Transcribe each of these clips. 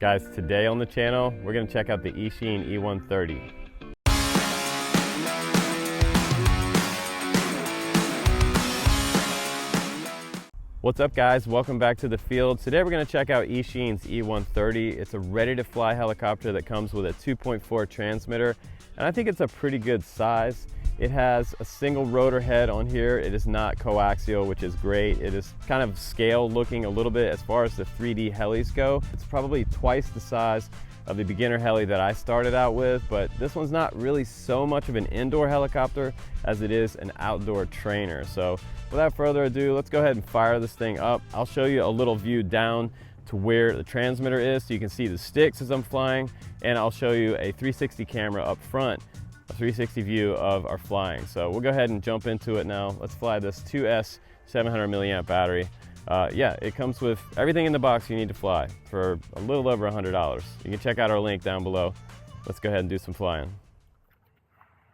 Guys, today on the channel, we're going to check out the Eachine E130. What's up guys, welcome back to the field. Today we're going to check out Eachine's E130. It's a ready-to-fly helicopter that comes with a 2.4 transmitter, and I think it's a pretty good size. It has a single rotor head on here. It is not coaxial, which is great. It is kind of scale looking a little bit as far as the 3D helis go. It's probably twice the size of the beginner heli that I started out with, but this one's not really so much of an indoor helicopter as it is an outdoor trainer. So without further ado, let's go ahead and fire this thing up. I'll show you a little view down to where the transmitter is so you can see the sticks as I'm flying, and I'll show you a 360 camera up front, a 360 view of our flying. So we'll go ahead and jump into it now. Let's fly this 2S 700 milliamp battery. Yeah, it comes with everything in the box you need to fly for a little over $100. You can check out our link down below. Let's go ahead and do some flying.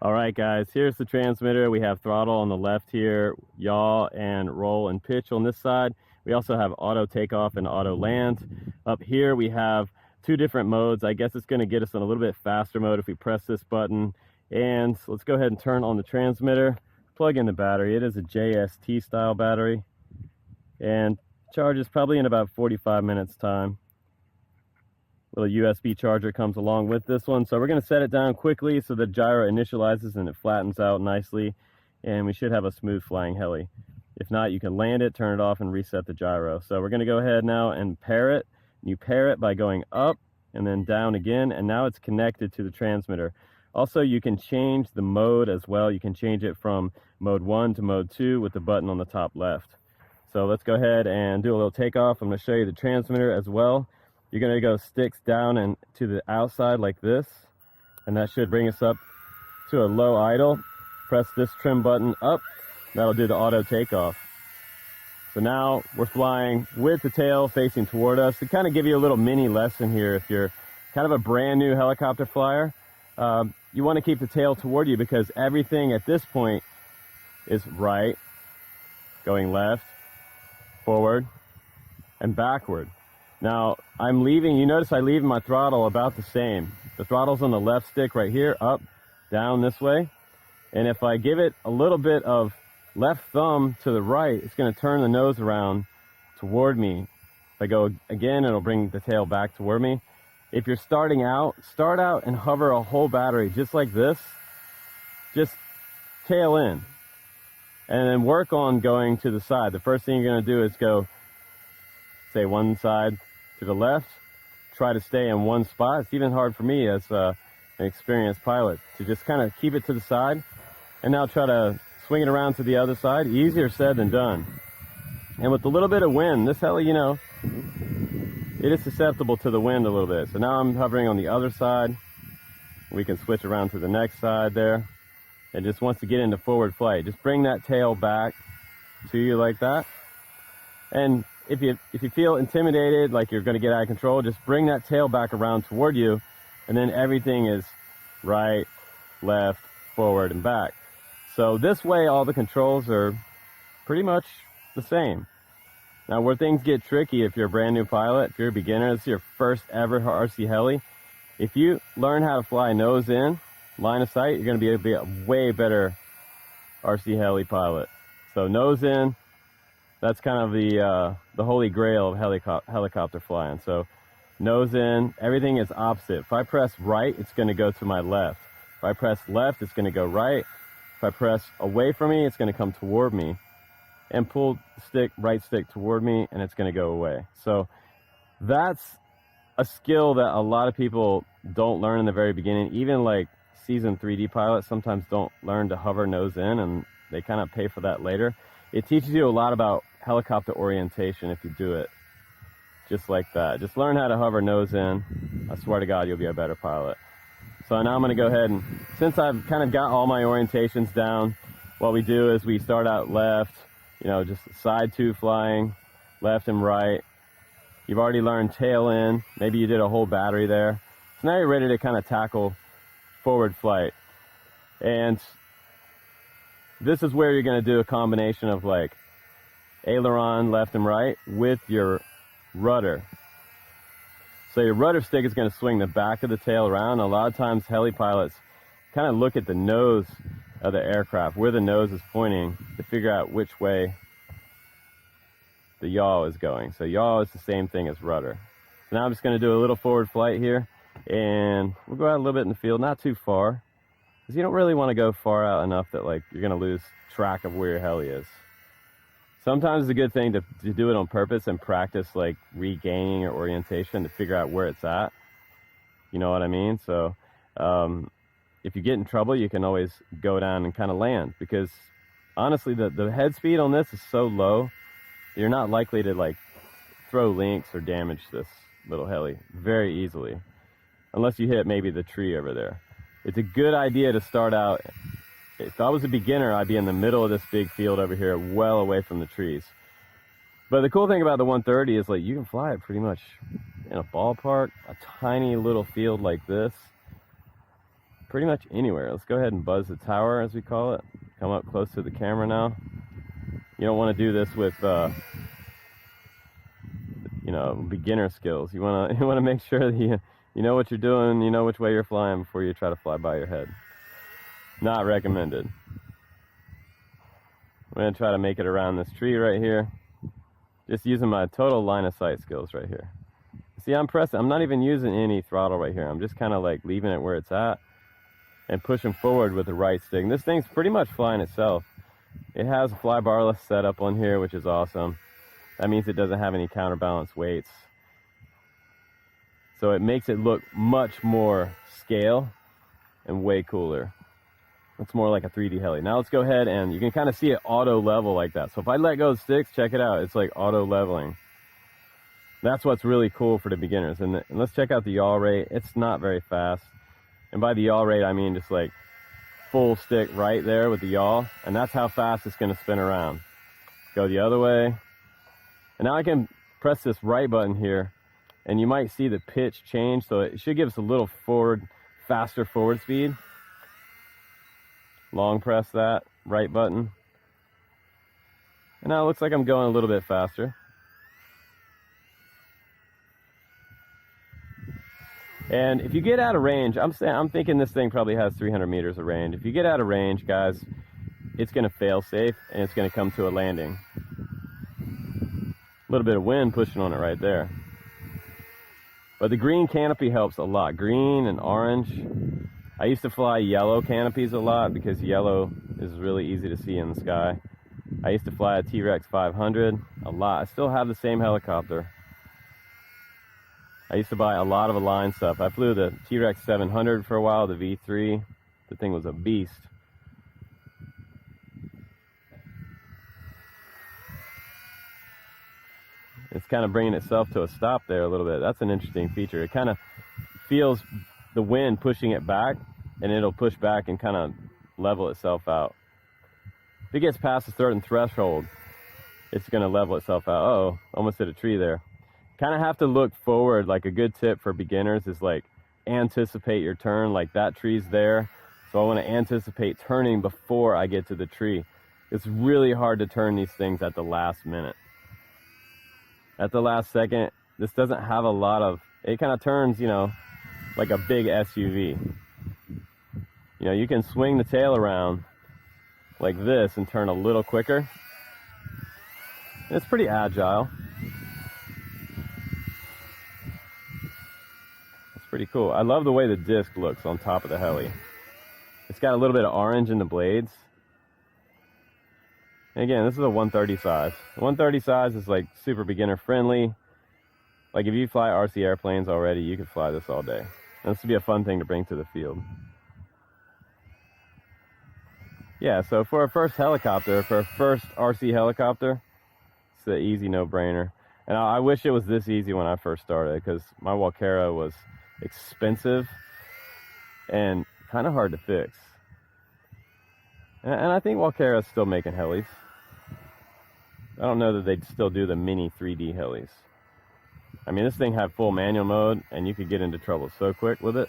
All right guys, here's the transmitter. We have throttle on the left here, yaw and roll and pitch on this side. We also have auto takeoff and auto land. Up here we have two different modes. I guess it's going to get us in a little bit faster mode if we press this button. And let's go ahead and turn on the transmitter, plug in the battery. It is a JST style battery and charges probably in about 45 minutes time. Little USB charger comes along with this one. So we're going to set it down quickly so the gyro initializes and it flattens out nicely, and we should have a smooth flying heli. If not, you can land it, turn it off, and reset the gyro. So we're going to go ahead now and pair it. You pair it by going up and then down again, and now it's connected to the transmitter. Also, you can change the mode as well. You can change it from mode 1 to mode 2 with the button on the top left. So let's go ahead and do a little takeoff. I'm going to show you the transmitter as well. You're going to go sticks down and to the outside like this, and that should bring us up to a low idle. Press this trim button up. That'll do the auto takeoff. So now we're flying with the tail facing toward us. To kind of give you a little mini lesson here, if you're kind of a brand new helicopter flyer, you want to keep the tail toward you because everything at this point is right, going left, forward, and backward. Now I'm leaving, you notice I leave my throttle about the same. The throttle's on the left stick right here, up, down this way. And if I give it a little bit of left thumb to the right, it's going to turn the nose around toward me. If I go again, it'll bring the tail back toward me. If you're starting out, start out and hover a whole battery just like this. Just tail in. And then work on going to the side. The first thing you're going to do is go, say, one side to the left. Try to stay in one spot. It's even hard for me as an experienced pilot to just kind of keep it to the side. And now try to swing it around to the other side. Easier said than done. And with a little bit of wind, this heli, you know, it is susceptible to the wind a little bit. So now I'm hovering on the other side. We can switch around to the next side there. It just wants to get into forward flight. Just bring that tail back to you like that. And if you feel intimidated, like you're going to get out of control, just bring that tail back around toward you, and then everything is right, left, forward, and back. So this way all the controls are pretty much the same. Now where things get tricky, if you're a brand new pilot, if you're a beginner, this is your first ever RC heli, if you learn how to fly nose in, line of sight, you're going to be able to be a way better RC heli pilot. So nose in, that's kind of the holy grail of helicopter flying. So nose in, everything is opposite. If I press right, it's going to go to my left. If I press left, it's going to go right. If I press away from me, it's going to come toward me. And pull the stick, right stick toward me, and it's going to go away. So that's a skill that a lot of people don't learn in the very beginning. Even like seasoned 3D pilots sometimes don't learn to hover nose in, and they kind of pay for that later. It teaches you a lot about helicopter orientation if you do it just like that. Just learn how to hover nose in. I swear to God, you'll be a better pilot. So now I'm going to go ahead and, since I've kind of got all my orientations down, what we do is we start out left, you know, just side two flying, left and right. You've already learned tail in. Maybe you did a whole battery there. So now you're ready to kind of tackle forward flight. And this is where you're going to do a combination of like aileron left and right with your rudder. So your rudder stick is going to swing the back of the tail around. A lot of times heli pilots kind of look at the nose of the aircraft, where the nose is pointing, to figure out which way the yaw is going. So yaw is the same thing as rudder. So now I'm just going to do a little forward flight here, and we'll go out a little bit in the field, not too far, because you don't really want to go far out enough that like you're going to lose track of where your heli is. Sometimes it's a good thing to do it on purpose and practice like regaining your orientation to figure out where it's at. You know what I mean? So if you get in trouble, you can always go down and kind of land, because honestly the head speed on this is so low, you're not likely to like throw links or damage this little heli very easily, unless you hit maybe the tree over there. It's a good idea to start out. If I was a beginner, I'd be in the middle of this big field over here, well away from the trees. But the cool thing about the 130 is like you can fly it pretty much in a ballpark, a tiny little field like this, pretty much anywhere. Let's go ahead and buzz the tower, as we call it. Come up close to the camera now. You don't want to do this with you know, beginner skills. You want to make sure that you know what you're doing, you know which way you're flying before you try to fly by your head. Not recommended. I'm going to try to make it around this tree right here, just using my total line of sight skills right here. See, I'm pressing, I'm not even using any throttle right here. I'm just kind of like leaving it where it's at and pushing forward with the right stick. And this thing's pretty much flying itself. It has a fly barless setup on here, which is awesome. That means it doesn't have any counterbalance weights. So it makes it look much more scale and way cooler. It's more like a 3D heli. Now let's go ahead and you can kind of see it auto level like that. So if I let go of the sticks, check it out. It's like auto leveling. That's what's really cool for the beginners. And let's check out the yaw rate. It's not very fast. And by the yaw rate, I mean just like full stick right there with the yaw. And that's how fast it's going to spin around. Go the other way. And now I can press this right button here, and you might see the pitch change. So it should give us a little forward, faster forward speed. Long press that right button. And now it looks like I'm going a little bit faster. And if you get out of range, I'm thinking this thing probably has 300 meters of range. If you get out of range, guys, it's going to fail safe and it's going to come to a landing. A little bit of wind pushing on it right there. But the green canopy helps a lot. Green and orange. I used to fly yellow canopies a lot because yellow is really easy to see in the sky. I used to fly a T-Rex 500 a lot. I still have the same helicopter. I used to buy a lot of Align stuff. I flew the T-Rex 700 for a while, the V3. The thing was a beast. It's kind of bringing itself to a stop there a little bit. That's an interesting feature. It kind of feels the wind pushing it back, and it'll push back and kind of level itself out. If it gets past a certain threshold, it's going to level itself out. Uh-oh, almost hit a tree there. Kind of have to look forward. Like a good tip for beginners is like anticipate your turn. Like that tree's there, so I want to anticipate turning before I get to the tree. It's really hard to turn these things at the last minute. At the last second, this doesn't have a lot of, it kind of turns, you know, like a big SUV. You know, you can swing the tail around like this and turn a little quicker. It's pretty agile. It's pretty cool. I love the way the disc looks on top of the heli. It's got a little bit of orange in the blades. And again, this is a 130 size. The 130 size is like super beginner friendly. Like if you fly RC airplanes already, you could fly this all day. And this would be a fun thing to bring to the field. Yeah, so for a first helicopter, for a first RC helicopter, it's an easy no-brainer. And I wish it was this easy when I first started, because my YuXiang was expensive and kind of hard to fix. And I think YuXiang is still making helis. I don't know that they'd still do the mini 3D helis. I mean, this thing had full manual mode, and you could get into trouble so quick with it.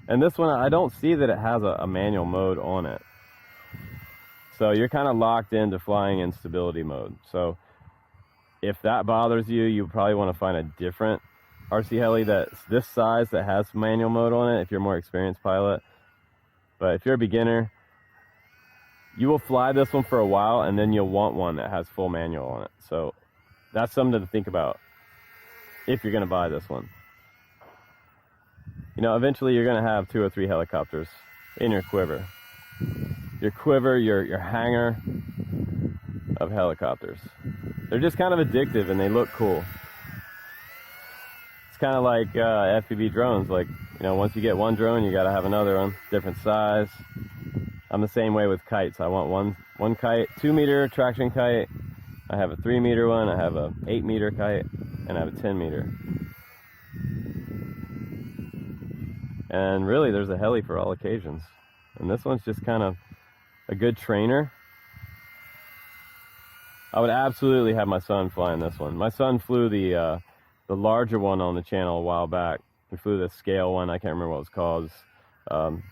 And this one, I don't see that it has a manual mode on it. So you're kind of locked into flying in stability mode. So if that bothers you, you probably want to find a different RC heli that's this size that has manual mode on it if you're a more experienced pilot. But if you're a beginner, you will fly this one for a while, and then you'll want one that has full manual on it. So that's something to think about if you're going to buy this one. You know, eventually you're going to have 2 or 3 helicopters in your quiver. Your hangar of helicopters. They're just kind of addictive and they look cool. It's kind of like FPV drones. Like, you know, once you get one drone, you got to have another one, different size. I'm the same way with kites. I want one kite, 2-meter traction kite. I have a 3-meter one. I have a 8-meter kite, and I have a 10-meter. And really, there's a heli for all occasions. And this one's just kind of a good trainer. I would absolutely have my son flying this one. My son flew the larger one on the channel a while back. We flew the scale one. I can't remember what it was called.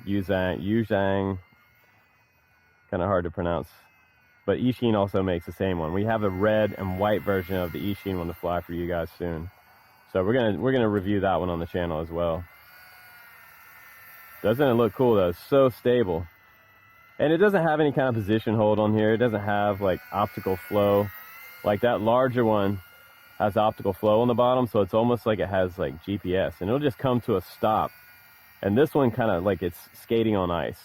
YuXiang. Kind of hard to pronounce. But Eachine also makes the same one. We have a red and white version of the Eachine one to fly for you guys soon. So we're gonna review that one on the channel as well. Doesn't it look cool though? It's so stable. And it doesn't have any kind of position hold on here. It doesn't have like optical flow. Like that larger one has optical flow on the bottom, so it's almost like it has like GPS, and it'll just come to a stop. And this one kind of like it's skating on ice.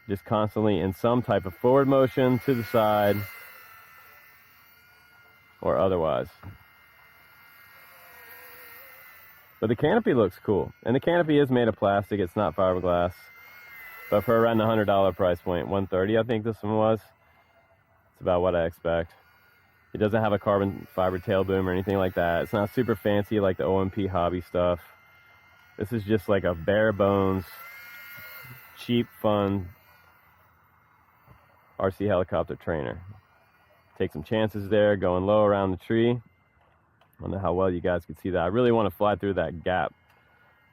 Just constantly in some type of forward motion, to the side, or otherwise. But the canopy looks cool. And the canopy is made of plastic, it's not fiberglass. But for around the $100 price point, $130 I think this one was. It's about what I expect. It doesn't have a carbon fiber tail boom or anything like that. It's not super fancy like the OMP hobby stuff. This is just like a bare bones, cheap, fun RC helicopter trainer. Take some chances there, going low around the tree. I don't know how well you guys can see that. I really want to fly through that gap,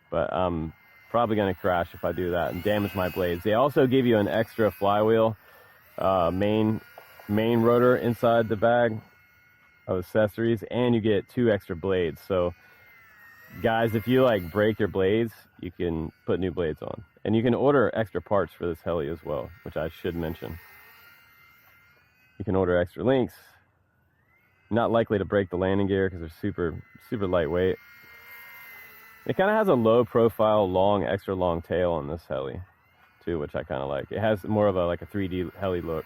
but I'm probably going to crash if I do that and damage my blades. They also give you an extra flywheel main rotor inside the bag of accessories, and you get 2 extra blades. So guys, if you like break your blades, you can put new blades on, and you can order extra parts for this heli as well, which I should mention. You can order extra links. Not likely to break the landing gear because they're super lightweight. It kind of has a low profile, extra long tail on this heli too, which I kind of like. It has more of a like a 3D heli look.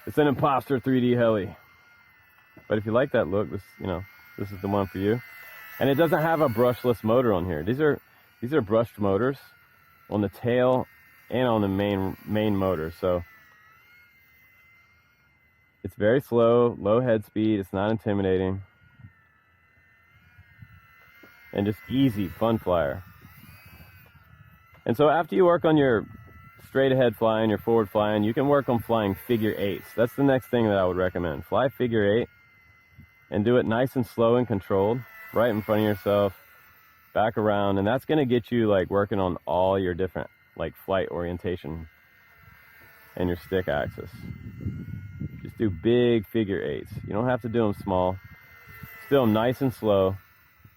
It's an imposter 3D heli. But if you like that look, this is the one for you. And it doesn't have a brushless motor on here. These are brushed motors on the tail and on the main motor. So it's very slow, low head speed. It's not intimidating. And just easy, fun flyer. And so after you work on your straight ahead flying, your forward flying, you can work on flying figure 8s. That's the next thing that I would recommend. Fly figure 8 and do it nice and slow and controlled, right in front of yourself, back around, and that's gonna get you like working on all your different like flight orientation and your stick axis. Just do big figure 8s. You don't have to do them small. Still nice and slow,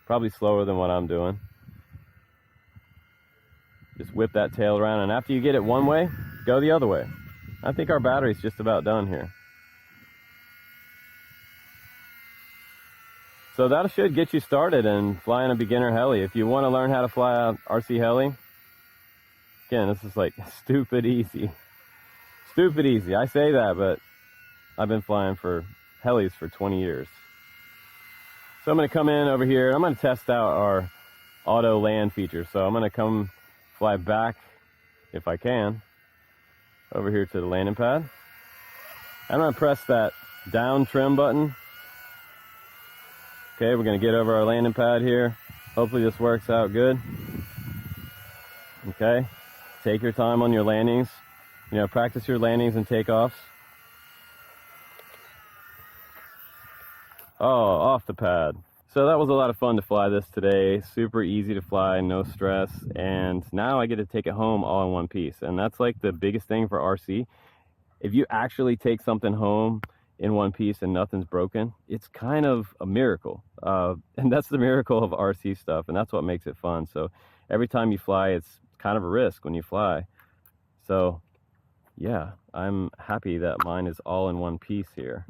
probably slower than what I'm doing. Just whip that tail around, and after you get it one way, go the other way. I think our battery's just about done here. So that should get you started in flying a beginner heli. If you want to learn how to fly an RC heli, again, this is like stupid easy. Stupid easy. I say that, but I've been flying for helis for 20 years. So I'm going to come in over here. I'm going to test out our auto land feature. So I'm going to come fly back, if I can, over here to the landing pad. I'm going to press that down trim button. Okay, we're going to get over our landing pad here. Hopefully this works out good. Okay, take your time on your landings. You know, practice your landings and takeoffs. Oh, off the pad. So that was a lot of fun to fly this today. Super easy to fly, no stress. And now I get to take it home all in one piece. And that's like the biggest thing for RC. If you actually take something home in one piece and nothing's broken, it's kind of a miracle. And that's the miracle of RC stuff, and that's what makes it fun. So every time you fly, it's kind of a risk when you fly. So yeah, I'm happy that mine is all in one piece here.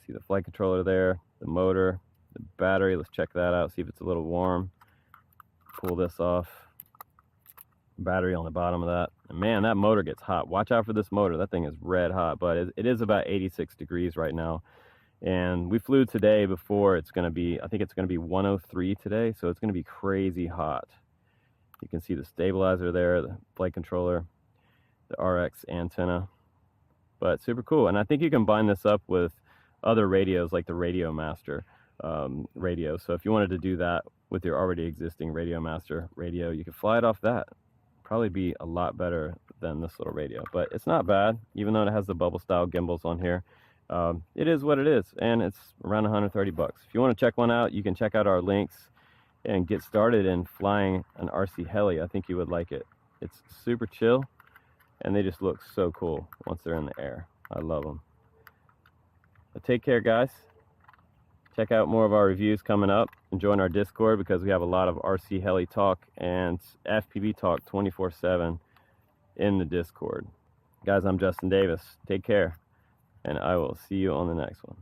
See the flight controller there, the motor, the battery. Let's check that out, see if it's a little warm. Pull this off. Battery on the bottom of that. And man, that motor gets hot. Watch out for this motor. That thing is red hot, but it is about 86 degrees right now. And we flew today before. It's going to be, I think it's going to be 103 today, so it's going to be crazy hot. You can see the stabilizer there, the flight controller, the RX antenna, but super cool. And I think you can bind this up with other radios like the Radio Master radio. So if you wanted to do that with your already existing Radio Master radio, you could fly it off that. Probably be a lot better than this little radio, but it's not bad, even though it has the bubble style gimbals on here. It is what it is, and it's around 130 bucks. If you want to check one out, you can check out our links and get started in flying an RC heli. I think you would like it. It's super chill, and they just look so cool once they're in the air. I love them. But take care, guys. Check out more of our reviews coming up, and join our Discord, because we have a lot of RC heli talk and FPV talk 24/7 in the Discord. Guys, I'm Justin Davis. Take care, and I will see you on the next one.